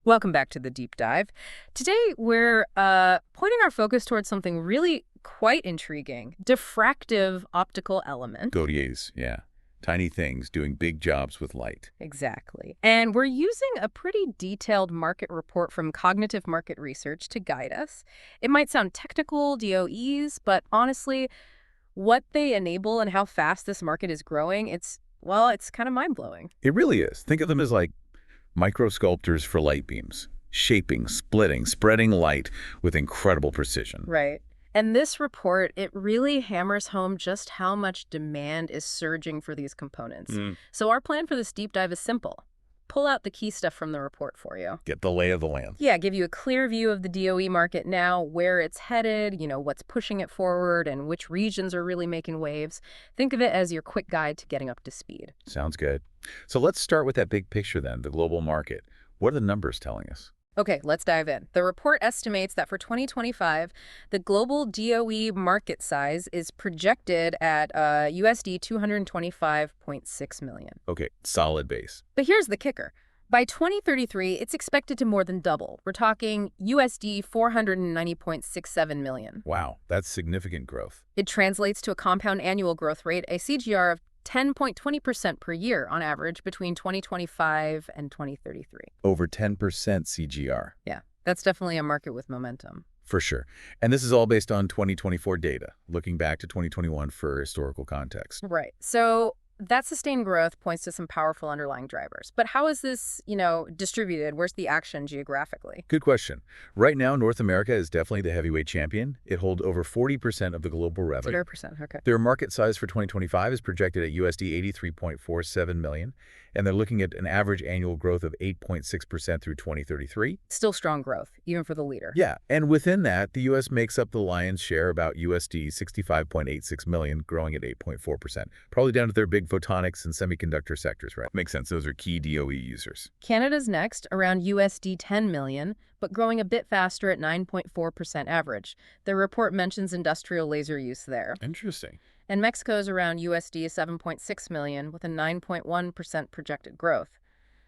Welcome back to the deep dive. Today, we're pointing our focus towards something really quite intriguing, diffractive optical elements. Gaudier's, yeah. Tiny things doing big jobs with light. Exactly. And we're using a pretty detailed market report from Cognitive Market Research to guide us. It might sound technical, DOEs, but honestly, what they enable and how fast this market is growing, it's kind of mind-blowing. It really is. Think of them as like microsculptors for light beams, shaping, splitting, spreading light with incredible precision. Right. And this report, it really hammers home just how much demand is surging for these components. So our plan for this deep dive is simple. Pull out the key stuff from the report for you. Get the lay of the land. Yeah, give you a clear view of the DOE market now, where it's headed, what's pushing it forward, and which regions are really making waves. Think of it as your quick guide to getting up to speed. Sounds good. So let's start with that big picture then, the global market. What are the numbers telling us? Okay, let's dive in. The report estimates that for 2025, the global DOE market size is projected at USD 225.6 million. Okay, solid base. But here's the kicker. By 2033, it's expected to more than double. We're talking USD 490.67 million. Wow, that's significant growth. It translates to a compound annual growth rate, a CAGR of 10.20% per year on average between 2025 and 2033. Over 10% CGR. Yeah, that's definitely a market with momentum. For sure. And this is all based on 2024 data, looking back to 2021 for historical context. Right. So that sustained growth points to some powerful underlying drivers. But how is this, distributed? Where's the action geographically? Good question. Right now, North America is definitely the heavyweight champion. It holds over 40% of the global revenue. 0%, okay. Their market size for 2025 is projected at USD 83.47 million, and they're looking at an average annual growth of 8.6% through 2033. Still strong growth, even for the leader. Yeah, and within that, the U.S. makes up the lion's share, about USD 65.86 million, growing at 8.4%. Probably down to their big photonics and semiconductor sectors, right? Makes sense. Those are key DOE users. Canada's next, around USD 10 million, but growing a bit faster at 9.4% average. The report mentions industrial laser use there. Interesting. And Mexico's around USD 7.6 million with a 9.1% projected growth.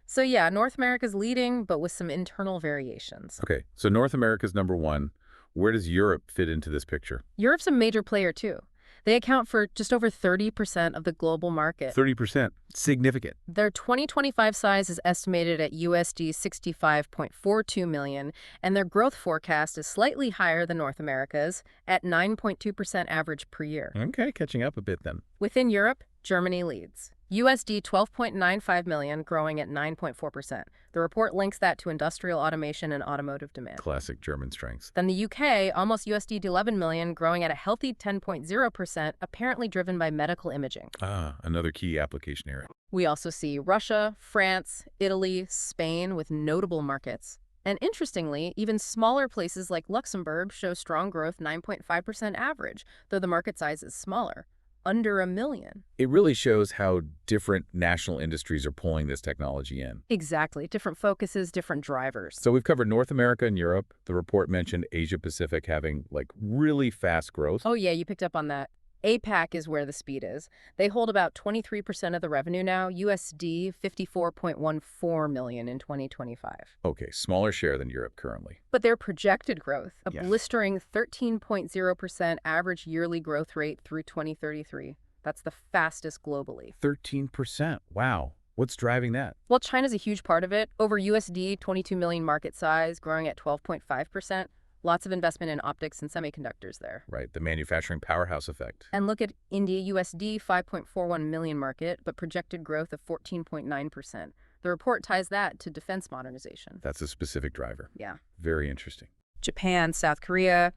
So yeah, North America's leading, but with some internal variations. Okay, so North America's number one. Where does Europe fit into this picture? Europe's a major player too. They account for just over 30% of the global market. 30%. Significant. Their 2025 size is estimated at USD 65.42 million, and their growth forecast is slightly higher than North America's at 9.2% average per year. Okay, catching up a bit then. Within Europe, Germany leads. USD 12.95 million, growing at 9.4%. The report links that to industrial automation and automotive demand. Classic German strengths. Then the UK, almost USD 11 million, growing at a healthy 10.0%, apparently driven by medical imaging. Ah, another key application area. We also see Russia, France, Italy, Spain with notable markets. And interestingly, even smaller places like Luxembourg show strong growth, 9.5% average, though the market size is smaller. Under 1 million. It really shows how different national industries are pulling this technology in. Exactly. Different focuses, different drivers. So we've covered North America and Europe. The report mentioned Asia Pacific having really fast growth. Oh yeah, you picked up on that. APAC is where the speed is. They hold about 23% of the revenue now, USD 54.14 million in 2025. Okay, smaller share than Europe currently. But their projected growth, a Yes. blistering 13.0% average yearly growth rate through 2033. That's the fastest globally. 13%. Wow. What's driving that? Well, China's a huge part of it. Over USD 22 million market size, growing at 12.5%. Lots of investment in optics and semiconductors there. Right, the manufacturing powerhouse effect. And look at India, USD 5.41 million market, but projected growth of 14.9%. The report ties that to defense modernization. That's a specific driver. Yeah. Very interesting. Japan, South Korea,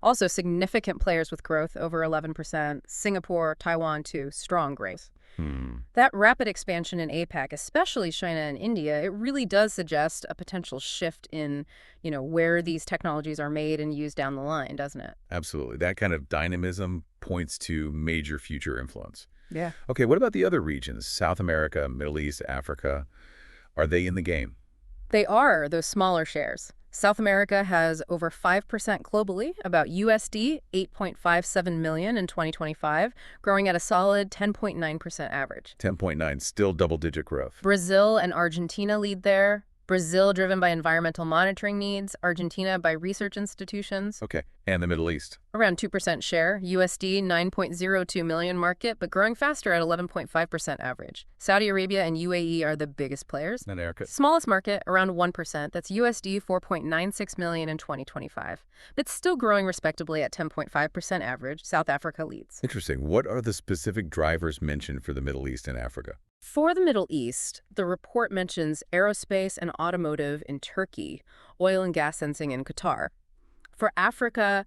also significant players with growth over 11%. Singapore, Taiwan too, strong growth. That rapid expansion in APAC, especially China and India, it really does suggest a potential shift in, where these technologies are made and used down the line, doesn't it? Absolutely. That kind of dynamism points to major future influence. Yeah. Okay, what about the other regions? South America, Middle East, Africa. Are they in the game? They are those smaller shares. South America has over 5% globally, about USD 8.57 million in 2025, growing at a solid 10.9% average. 10.9, still double-digit growth. Brazil and Argentina lead there. Brazil driven by environmental monitoring needs, Argentina by research institutions. Okay. And the Middle East? Around 2% share, USD 9.02 million market, but growing faster at 11.5% average. Saudi Arabia and UAE are the biggest players. And Erica? Smallest market, around 1%, that's USD 4.96 million in 2025. But still growing respectably at 10.5% average, South Africa leads. Interesting. What are the specific drivers mentioned for the Middle East and Africa? For the Middle East, the report mentions aerospace and automotive in Turkey, oil and gas sensing in Qatar. For Africa,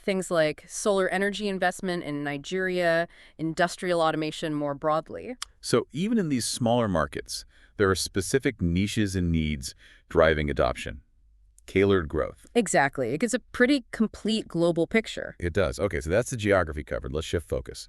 things like solar energy investment in Nigeria, industrial automation more broadly. So even in these smaller markets, there are specific niches and needs driving adoption. Tailored growth. Exactly. It gives a pretty complete global picture. It does. Okay, so that's the geography covered. Let's shift focus.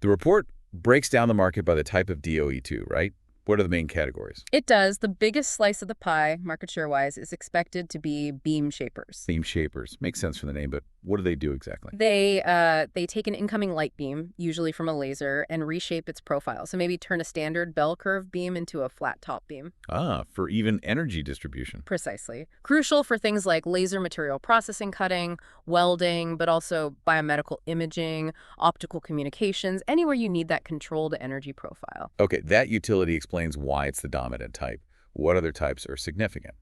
The report breaks down the market by the type of DOE too, right? What are the main categories? It does. The biggest slice of the pie, market share-wise, is expected to be beam shapers. Beam shapers. Makes sense from the name, but what do they do exactly? They take an incoming light beam, usually from a laser, and reshape its profile. So maybe turn a standard bell curve beam into a flat top beam. Ah, for even energy distribution. Precisely. Crucial for things like laser material processing cutting, welding, but also biomedical imaging, optical communications, anywhere you need that controlled energy profile. Okay, that utility explains why it's the dominant type. What other types are significant?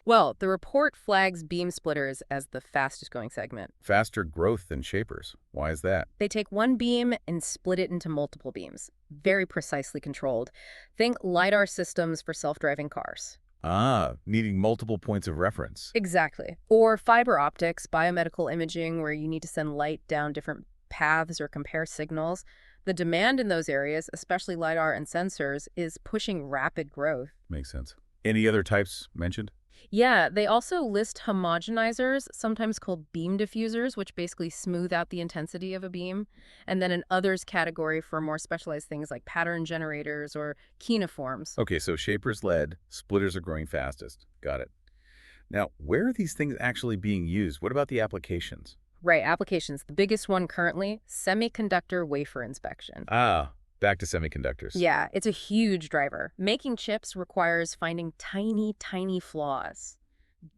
Well, the report flags beam splitters as the fastest growing segment. Faster growth than shapers. Why is that? They take one beam and split it into multiple beams, very precisely controlled. Think LiDAR systems for self-driving cars. Ah, needing multiple points of reference. Exactly. Or fiber optics, biomedical imaging, where you need to send light down different paths or compare signals. The demand in those areas, especially LiDAR and sensors, is pushing rapid growth. Makes sense. Any other types mentioned? Yeah, they also list homogenizers, sometimes called beam diffusers, which basically smooth out the intensity of a beam, and then an others category for more specialized things like pattern generators or keynoforms. Okay, so shapers led, splitters are growing fastest. Got it. Now, where are these things actually being used? What about the applications? Right, applications. The biggest one currently, semiconductor wafer inspection. Ah, back to semiconductors. Yeah, it's a huge driver. Making chips requires finding tiny, tiny flaws.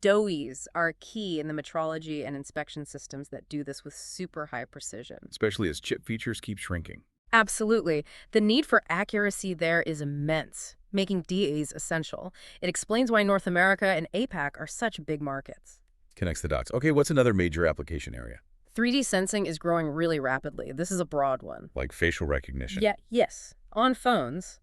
DOEs are key in the metrology and inspection systems that do this with super high precision. Especially as chip features keep shrinking. Absolutely. The need for accuracy there is immense, making DAs essential. It explains why North America and APAC are such big markets. Connects the dots. Okay, what's another major application area? 3D sensing is growing really rapidly. This is a broad one. Like facial recognition. Yeah, yes, on phones,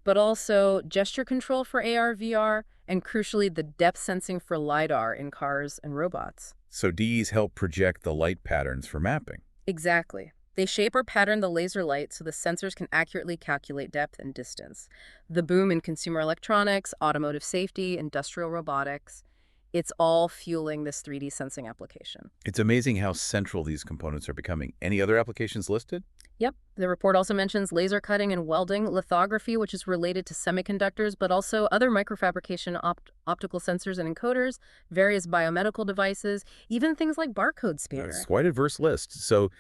but also gesture control for AR, VR, and crucially, the depth sensing for LiDAR in cars and robots. So DEs help project the light patterns for mapping. Exactly. They shape or pattern the laser light so the sensors can accurately calculate depth and distance. The boom in consumer electronics, automotive safety, industrial robotics, it's all fueling this 3D sensing application. It's amazing how central these components are becoming. Any other applications listed? Yep. The report also mentions laser cutting and welding, lithography, which is related to semiconductors, but also other microfabrication optical sensors and encoders, various biomedical devices, even things like barcode scanner. It's quite a diverse list. So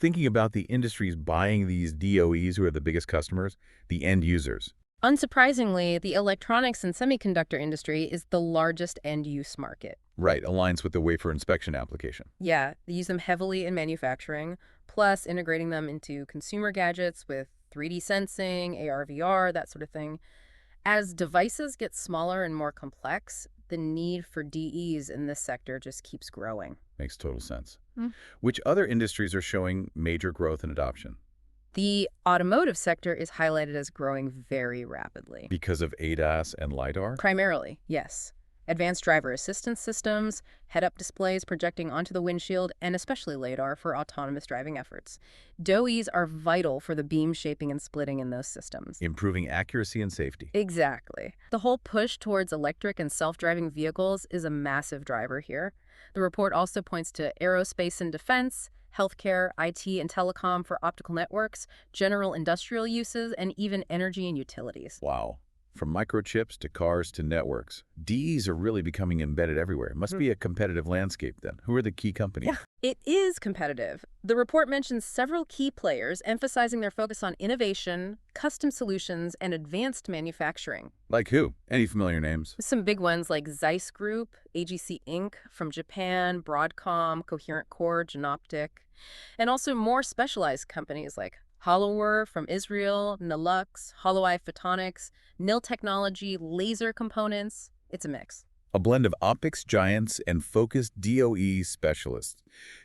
thinking about the industries buying these DOEs, who are the biggest customers, the end users. Unsurprisingly, the electronics and semiconductor industry is the largest end-use market. Right, aligns with the wafer inspection application. Yeah, they use them heavily in manufacturing, plus integrating them into consumer gadgets with 3D sensing, AR, VR, that sort of thing. As devices get smaller and more complex, the need for DEs in this sector just keeps growing. Makes total sense. Hmm. Which other industries are showing major growth and adoption? The automotive sector is highlighted as growing very rapidly. Because of ADAS and LiDAR? Primarily, yes. Advanced driver assistance systems, head-up displays projecting onto the windshield, and especially LiDAR for autonomous driving efforts. DOEs are vital for the beam shaping and splitting in those systems. Improving accuracy and safety. Exactly. The whole push towards electric and self-driving vehicles is a massive driver here. The report also points to aerospace and defense, healthcare, IT and telecom for optical networks, general industrial uses, and even energy and utilities. Wow. From microchips to cars to networks, DEs are really becoming embedded everywhere. It must be a competitive landscape then. Who are the key companies? Yeah, it is competitive. The report mentions several key players, emphasizing their focus on innovation, custom solutions, and advanced manufacturing. Like who? Any familiar names? Some big ones like Zeiss Group, AGC Inc. from Japan, Broadcom, Coherent Core, Genoptic, and also more specialized companies like Hollowware from Israel, Nalux, Holloweye Photonics, Nil Technology, Laser Components. It's a mix. A blend of optics giants and focused DOE specialists.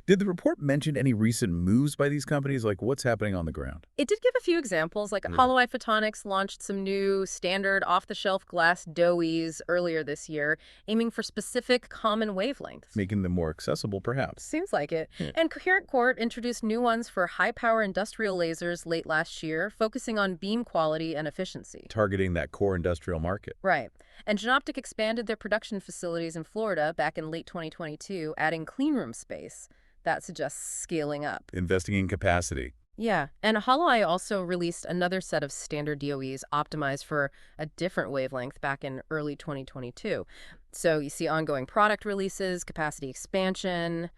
Did the report mention any recent moves by these companies, like what's happening on the ground? It did give a few examples, like Holloweye Photonics launched some new standard off-the-shelf glass DOEs earlier this year, aiming for specific common wavelengths. Making them more accessible, perhaps. Seems like it. And Coherent Core introduced new ones for high-power industrial lasers late last year, focusing on beam quality and efficiency. Targeting that core industrial market. Right. And Genoptic expanded their production facilities in Florida back in late 2022, adding cleanroom space. That suggests scaling up. Investing in capacity. Yeah, and Holloweye also released another set of standard DOEs optimized for a different wavelength back in early 2022. So you see ongoing product releases, capacity expansion,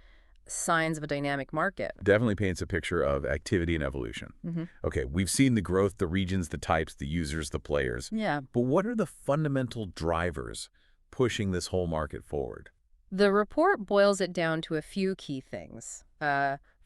signs of a dynamic market. Definitely paints a picture of activity and evolution. Okay, we've seen the growth, the regions, the types, the users, the players. Yeah. But what are the fundamental drivers pushing this whole market forward? The report boils it down to a few key things.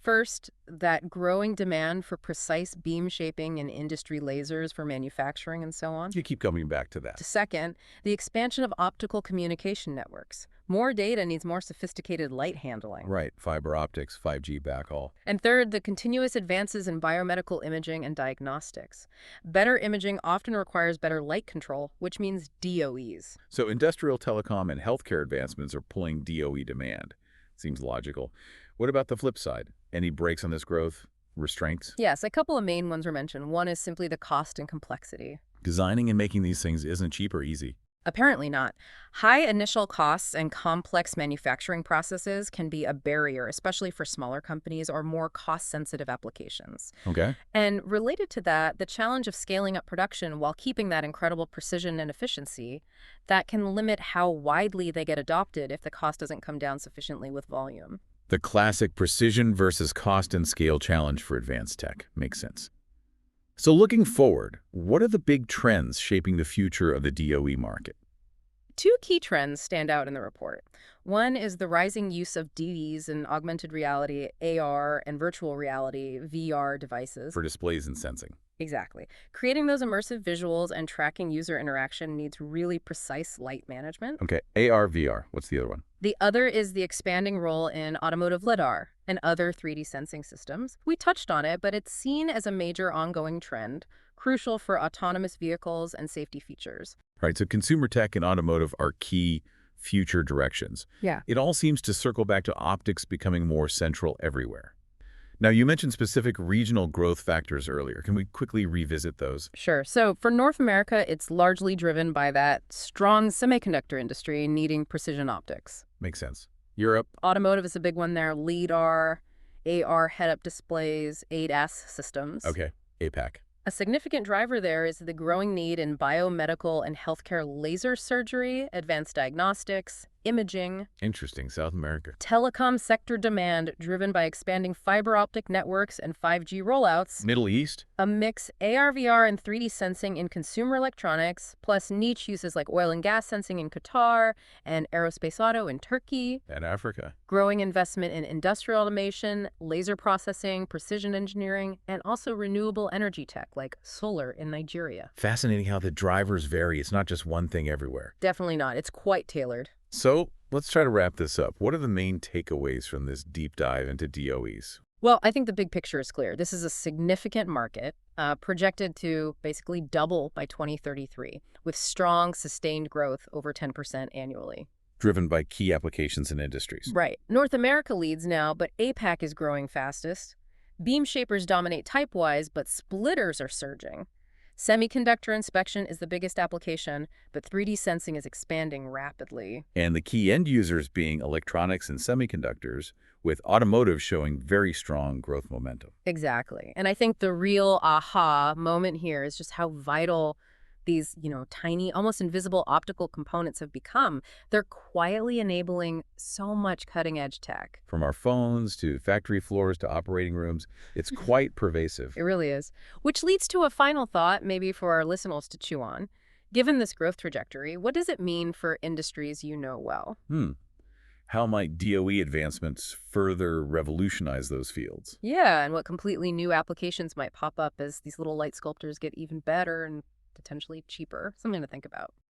First, that growing demand for precise beam shaping and industry lasers for manufacturing and so on. You keep coming back to that. Second, the expansion of optical communication networks. More data needs more sophisticated light handling. Right, fiber optics, 5G backhaul. And third, the continuous advances in biomedical imaging and diagnostics. Better imaging often requires better light control, which means DOEs. So industrial, telecom, and healthcare advancements are pulling DOE demand. Seems logical. What about the flip side? Any brakes on this growth? Restraints? Yes, a couple of main ones were mentioned. One is simply the cost and complexity. Designing and making these things isn't cheap or easy. Apparently not. High initial costs and complex manufacturing processes can be a barrier, especially for smaller companies or more cost-sensitive applications. Okay. And related to that, the challenge of scaling up production while keeping that incredible precision and efficiency, that can limit how widely they get adopted if the cost doesn't come down sufficiently with volume. The classic precision versus cost and scale challenge for advanced tech. Makes sense. So looking forward, what are the big trends shaping the future of the DOE market? Two key trends stand out in the report. One is the rising use of DEs in augmented reality, AR, and virtual reality, VR devices. For displays and sensing. Exactly. Creating those immersive visuals and tracking user interaction needs really precise light management. Okay, AR, VR. What's the other one? The other is the expanding role in automotive LiDAR and other 3D sensing systems. We touched on it, but it's seen as a major ongoing trend, crucial for autonomous vehicles and safety features. Right, so consumer tech and automotive are key future directions. Yeah. It all seems to circle back to optics becoming more central everywhere. Now, you mentioned specific regional growth factors earlier. Can we quickly revisit those? Sure. So for North America, it's largely driven by that strong semiconductor industry needing precision optics. Makes sense. Europe? Automotive is a big one there. LiDAR, AR head-up displays, ADAS systems. Okay, APAC. A significant driver there is the growing need in biomedical and healthcare laser surgery, advanced diagnostics, imaging. Interesting, South America. Telecom sector demand driven by expanding fiber optic networks and 5G rollouts. Middle East? A mix AR, VR, and 3D sensing in consumer electronics, plus niche uses like oil and gas sensing in Qatar and aerospace auto in Turkey. And Africa. Growing investment in industrial automation, laser processing, precision engineering, and also renewable energy tech like solar in Nigeria. Fascinating how the drivers vary. It's not just one thing everywhere. Definitely not. It's quite tailored. So let's try to wrap this up. What are the main takeaways from this deep dive into DOEs? Well, I think the big picture is clear. This is a significant market, projected to basically double by 2033, with strong, sustained growth over 10% annually. Driven by key applications and industries. Right. North America leads now, but APAC is growing fastest. Beam shapers dominate type-wise, but splitters are surging. Semiconductor inspection is the biggest application, but 3D sensing is expanding rapidly. And the key end users being electronics and semiconductors, with automotive showing very strong growth momentum. Exactly. And I think the real aha moment here is just how vital these, tiny, almost invisible optical components have become, they're quietly enabling so much cutting-edge tech. From our phones to factory floors to operating rooms, it's quite pervasive. It really is. Which leads to a final thought, maybe for our listeners to chew on. Given this growth trajectory, what does it mean for industries you know well? How might DOE advancements further revolutionize those fields? Yeah, and what completely new applications might pop up as these little light sculptors get even better and potentially cheaper? Something to think about.